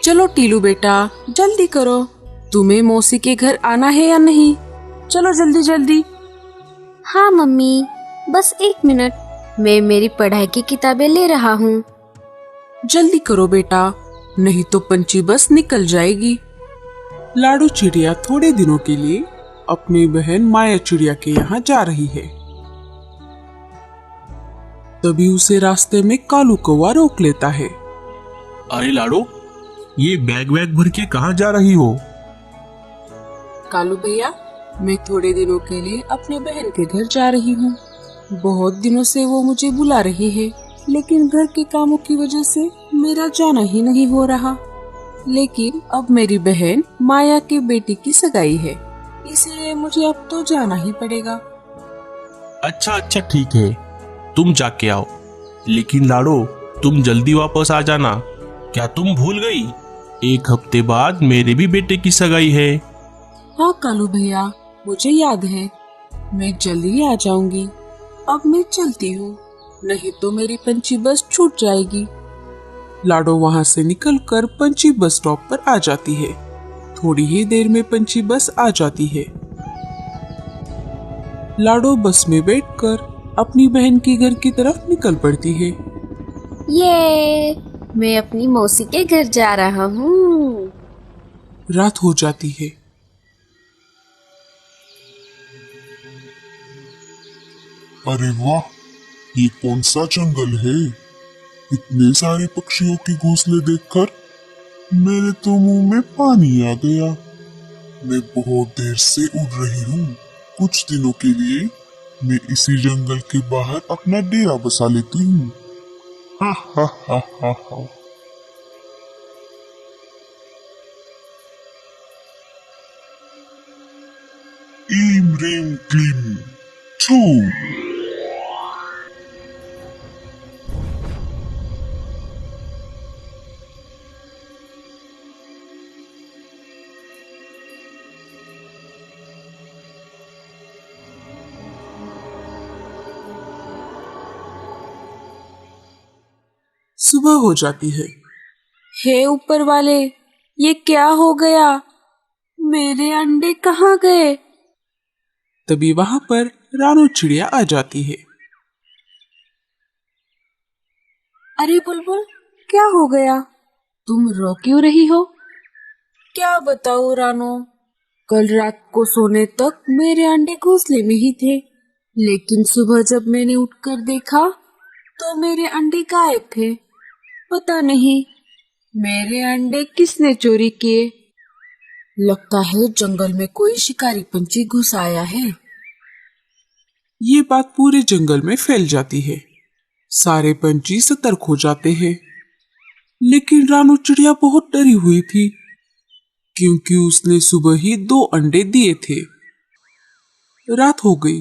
चलो टीलू बेटा, जल्दी करो, तुम्हें मौसी के घर आना है या नहीं? चलो जल्दी जल्दी। हाँ मम्मी, बस 1 मिनट, मैं मेरी पढ़ाई की किताबें ले रहा हूँ। जल्दी करो बेटा, नहीं तो पंछी बस निकल जाएगी। लाडू चिड़िया थोड़े दिनों के लिए अपनी बहन माया चिड़िया के यहाँ जा रही है। तभी उसे रास्ते में कालू कौवा रोक लेता है। अरे लाडो, ये बैग भर के कहाँ जा रही हो? कालू भैया, मैं थोड़े दिनों के लिए अपने बहन के घर जा रही हूँ। बहुत दिनों से वो मुझे बुला रही है, लेकिन घर के कामों की वजह से मेरा जाना ही नहीं हो रहा। लेकिन अब मेरी बहन माया के बेटी की सगाई है, इसलिए मुझे अब तो जाना ही पड़ेगा। अच्छा ठीक है, तुम जाके आओ, लेकिन लाडो तुम जल्दी वापस आ जाना। क्या तुम भूल गई? 1 हफ्ते बाद मेरे भी बेटे की सगाई है। हाँ कालू भैया, मुझे याद है, मैं जल्दी आ जाऊंगी। अब मैं चलती हूँ, नहीं तो मेरी पंछी बस छूट जाएगी। लाडो वहाँ से निकलकर पंछी बस स्टॉप पर आ जाती है। थोड़ी ही देर में पंछी बस आ जाती है। लाडो बस में बैठकर अपनी बहन के घर की तरफ निकल पड़ती है। ये मैं अपनी मौसी के घर जा रहा हूँ। रात हो जाती है। अरे वाह, ये कौन सा जंगल है? इतने सारे पक्षियों के घोंसले देखकर मेरे तो मुंह में पानी आ गया। मैं बहुत देर से उड़ रही हूँ। कुछ दिनों के लिए मैं इसी जंगल के बाहर अपना डेरा बसा लेती हूँ। हा हा हा हा हा। ईम रीम क्लीम छू। सुबह हो जाती है। हे ऊपर वाले, ये क्या हो गया? मेरे अंडे कहाँ गए? तभी वहाँ पर रानू चिड़िया आ जाती है। अरे बुलबुल, क्या हो गया? तुम रो क्यों रही हो? क्या बताओ रानो, कल रात को सोने तक मेरे अंडे घोंसले में ही थे, लेकिन सुबह जब मैंने उठकर देखा तो मेरे अंडे गायब थे। पता नहीं मेरे अंडे किसने चोरी किए। लगता है जंगल में कोई शिकारी पंछी घुस आया है। ये बात पूरे जंगल में फैल जाती है। सारे पंछी सतर्क हो जाते हैं, लेकिन रानू चिड़िया बहुत डरी हुई थी, क्योंकि उसने सुबह ही 2 अंडे दिए थे। रात हो गई।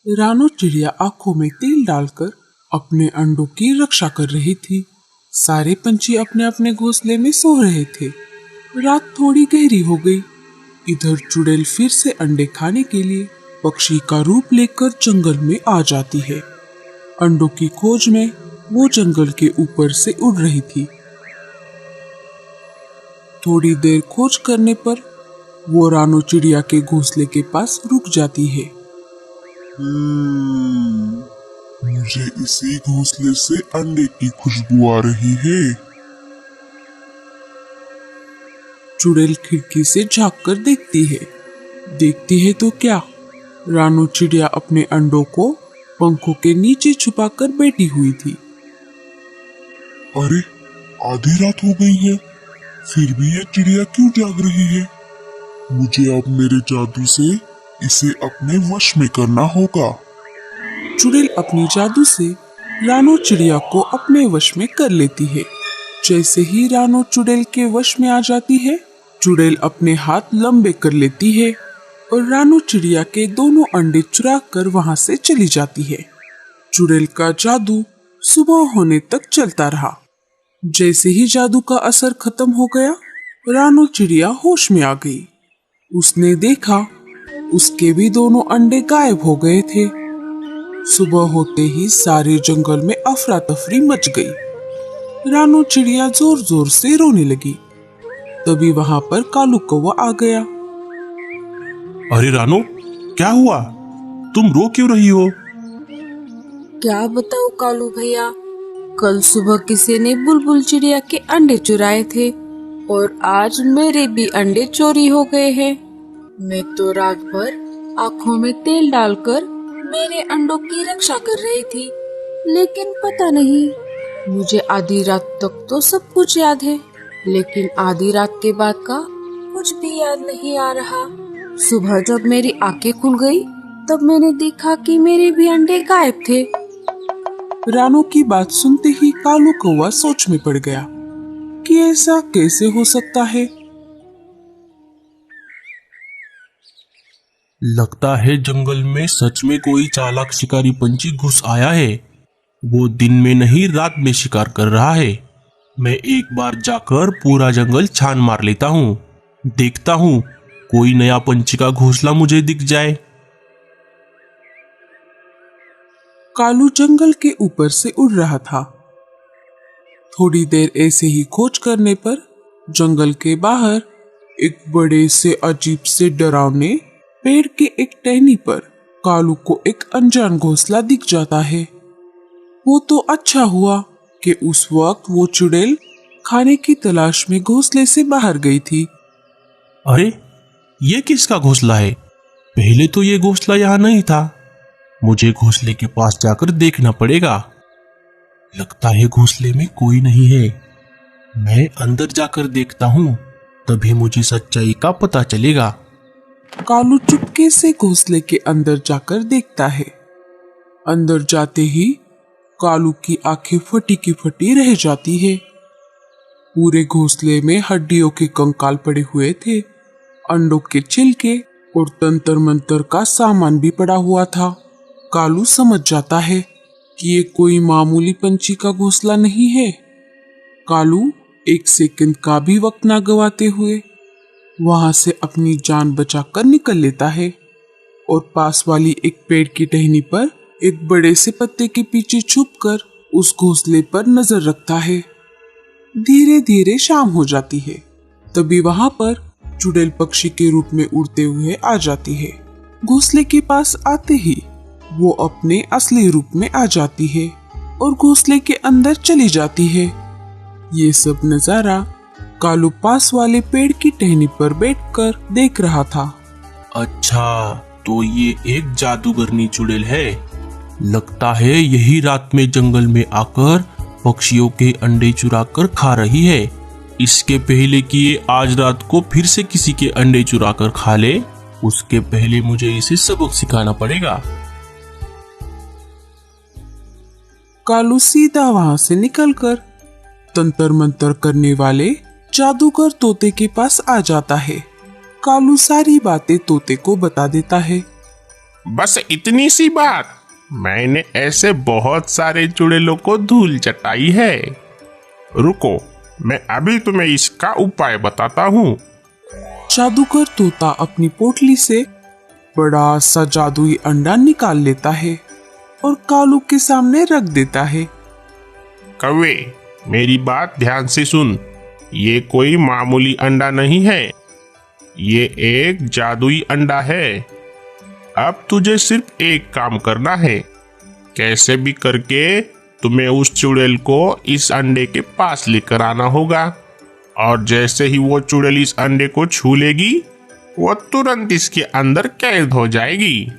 रानू चिड़िया आंखों में तेल डालकर अपने अंडों की रक्षा कर रही थी। सारे पंछी अपने अपने घोंसले में सो रहे थे। रात थोड़ी गहरी हो गई। इधर चुड़ैल फिर से अंडे खाने के लिए पक्षी का रूप लेकर जंगल में आ जाती है। अंडों की खोज में वो जंगल के ऊपर से उड़ रही थी। थोड़ी देर खोज करने पर वो रानू चिड़िया के घोंसले के पास रुक जाती है। मुझे इसी घोंसले से अंडे की खुशबू आ रही है। चुड़ैल खिड़की से झांक कर देखती है। देखती है तो क्या, रानू चिड़िया अपने अंडों को पंखों के नीचे छुपाकर बैठी हुई थी। अरे, आधी रात हो गई है, फिर भी ये चिड़िया क्यों जाग रही है? मुझे अब मेरे जादू से इसे अपने वश में करना होगा। चुड़ैल अपनी जादू से रानू चिड़िया को अपने वश में कर लेती है। जैसे ही रानू चुड़ैल के वश में आ जाती है, चुड़ैल अपने हाथ लंबे कर लेती है और रानू चिड़िया के दोनों अंडे चुरा कर वहां से चली जाती है। चुड़ैल का जादू सुबह होने तक चलता रहा। जैसे ही जादू का असर खत्म हो गया, रानू चिड़िया होश में आ गई। उसने देखा उसके भी दोनों अंडे गायब हो गए थे। सुबह होते ही सारे जंगल में अफरा तफरी मच गई। रानू चिड़िया जोर जोर से रोने लगी। तभी वहां पर कालू कौवा आ गया। अरे रानो, क्या हुआ? तुम रो क्यों रही हो? क्या बताऊं कालू भैया, कल सुबह किसी ने बुलबुल चिड़िया के अंडे चुराए थे और आज मेरे भी अंडे चोरी हो गए हैं। मैं तो रात भर आँखों में तेल डालकर मेरे अंडों की रक्षा कर रही थी, लेकिन पता नहीं, मुझे आधी रात तक तो सब कुछ याद है, लेकिन आधी रात के बाद का कुछ भी याद नहीं आ रहा। सुबह जब मेरी आंखें खुल गई तब मैंने देखा कि मेरे भी अंडे गायब थे। रानो की बात सुनते ही कालू कौवा सोच में पड़ गया कि ऐसा कैसे हो सकता है। लगता है जंगल में सच में कोई चालाक शिकारी पंछी घुस आया है। वो दिन में नहीं रात में शिकार कर रहा है। मैं एक बार जाकर पूरा जंगल छान मार लेता हूँ, देखता हूँ कोई नया पंछी का घोंसला मुझे दिख जाए। कालू जंगल के ऊपर से उड़ रहा था। थोड़ी देर ऐसे ही खोज करने पर जंगल के बाहर एक बड़े से अजीब से डरावने पेड़ के एक टहनी पर कालू को एक अनजान घोंसला दिख जाता है। वो तो अच्छा हुआ कि उस वक्त वो चुड़ैल खाने की तलाश में घोंसले से बाहर गई थी। अरे, ये किसका घोंसला है? पहले तो ये घोंसला यहाँ नहीं था। मुझे घोंसले के पास जाकर देखना पड़ेगा। लगता है घोंसले में कोई नहीं है। मैं अंदर जाकर देखता हूँ, तभी मुझे सच्चाई का पता चलेगा। कालू चुपके से घोंसले के अंदर जाकर देखता है। अंदर जाते ही कालू की आंखें फटी की फटी रह जाती है। पूरे घोंसले में हड्डियों के कंकाल पड़े हुए थे, अंडों के छिलके और तंत्र मंत्र का सामान भी पड़ा हुआ था। कालू समझ जाता है कि ये कोई मामूली पंछी का घोंसला नहीं है। कालू एक सेकंड का भी वक्त ना गवाते हुए वहां से अपनी जान बचाकर निकल लेता है और पास वाली एक पेड़ की टहनी पर एक बड़े से पत्ते के पीछे छुपकर उस घोंसले पर नजर रखता है। धीरे धीरे शाम हो जाती है। तभी वहां पर चुड़ैल पक्षी के रूप में उड़ते हुए आ जाती है। घोंसले के पास आते ही वो अपने असली रूप में आ जाती है और घोंसले के अंदर चली जाती है। ये सब नजारा कालू पास वाले पेड़ की टहनी पर बैठकर देख रहा था। अच्छा, तो ये एक जादूगरनी चुड़ैल है। लगता है यही रात में जंगल में आकर पक्षियों के अंडे चुरा कर खा रही है। इसके पहले कि ये आज रात को फिर से किसी के अंडे चुरा कर खा ले, उसके पहले मुझे इसे सबक सिखाना पड़ेगा। कालू सीधा वहां से निकलकर तंत्र मंत्र करने वाले जादूगर तोते के पास आ जाता है। कालू सारी बातें तोते को बता देता है। बस इतनी सी बात, मैंने ऐसे बहुत सारे चुड़ैलों को धूल चटाई है। रुको, मैं अभी तुम्हें इसका उपाय बताता हूँ। जादूगर तोता अपनी पोटली से बड़ा सा जादुई अंडा निकाल लेता है और कालू के सामने रख देता है। कौवे, मेरी बात ध्यान से सुन। ये कोई मामूली अंडा नहीं है, ये एक जादुई अंडा है। अब तुझे सिर्फ एक काम करना है। कैसे भी करके तुम्हें उस चुड़ैल को इस अंडे के पास लेकर आना होगा, और जैसे ही वो चुड़ैल इस अंडे को छू लेगी, वो तुरंत इसके अंदर कैद हो जाएगी।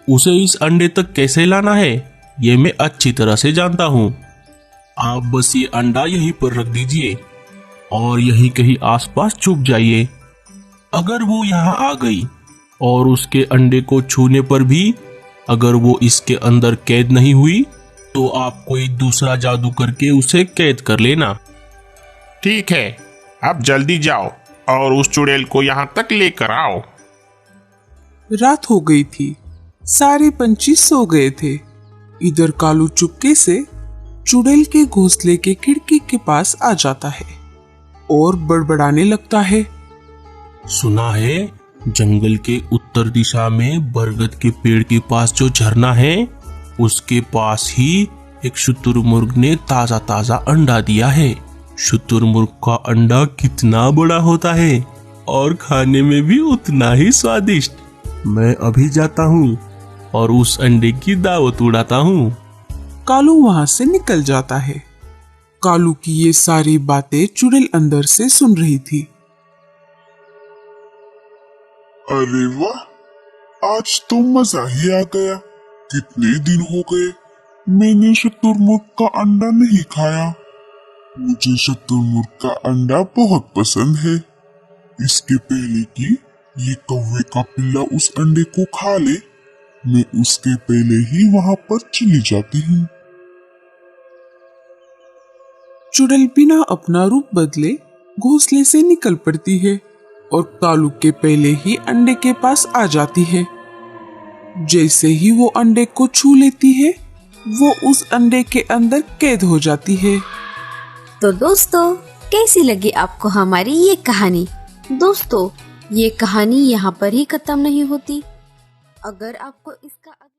उसे इस अंडे तक कैसे लाना है, ये मैं अच्छी तरह से जानता हूँ। आप बस ये अंडा यहीं पर रख दीजिए और यहीं कहीं आसपास छुप जाइए। अगर वो यहाँ आ गई और उसके अंडे को छूने पर भी अगर वो इसके अंदर कैद नहीं हुई, तो आप कोई दूसरा जादू करके उसे कैद कर लेना। ठीक है, अब जल्दी जाओ और उस चुड़ैल को यहाँ तक लेकर आओ। रात हो गई थी, सारे पंछी सो गए थे। इधर कालू चुपके से चुड़ैल के घोंसले के खिड़की के पास आ जाता है और बड़बड़ाने लगता है। सुना है जंगल के उत्तर दिशा में बरगद के पेड़ के पास जो झरना है, उसके पास ही एक शुतुरमुर्ग ने ताजा ताजा अंडा दिया है। शुतुरमुर्ग का अंडा कितना बड़ा होता है और खाने में भी उतना ही स्वादिष्ट। मैं अभी जाता हूँ और उस अंडे की दावत उड़ाता हूँ। कालू वहां से निकल जाता है। कालू की ये सारी बातें चुड़ैल अंदर से सुन रही थी। अरे वाह, आज तो मजा ही आ गया। कितने दिन हो गए मैंने शुतुरमुर्ग का अंडा नहीं खाया। मुझे शुतुरमुर्ग का अंडा बहुत पसंद है। इसके पहले कि ये कौवे का पिल्ला उस अंडे को खा ले, मैं उसके पहले ही वहां पर चली जाती हूँ। चुड़ैल बिना अपना रूप बदले घोंसले से निकल पड़ती है और कालू के पहले ही अंडे के पास आ जाती है। जैसे ही वो अंडे को छू लेती है, वो उस अंडे के अंदर कैद हो जाती है। तो दोस्तों, कैसी लगी आपको हमारी ये कहानी? दोस्तों, ये कहानी यहाँ पर ही खत्म नहीं होती। अगर आपको इसका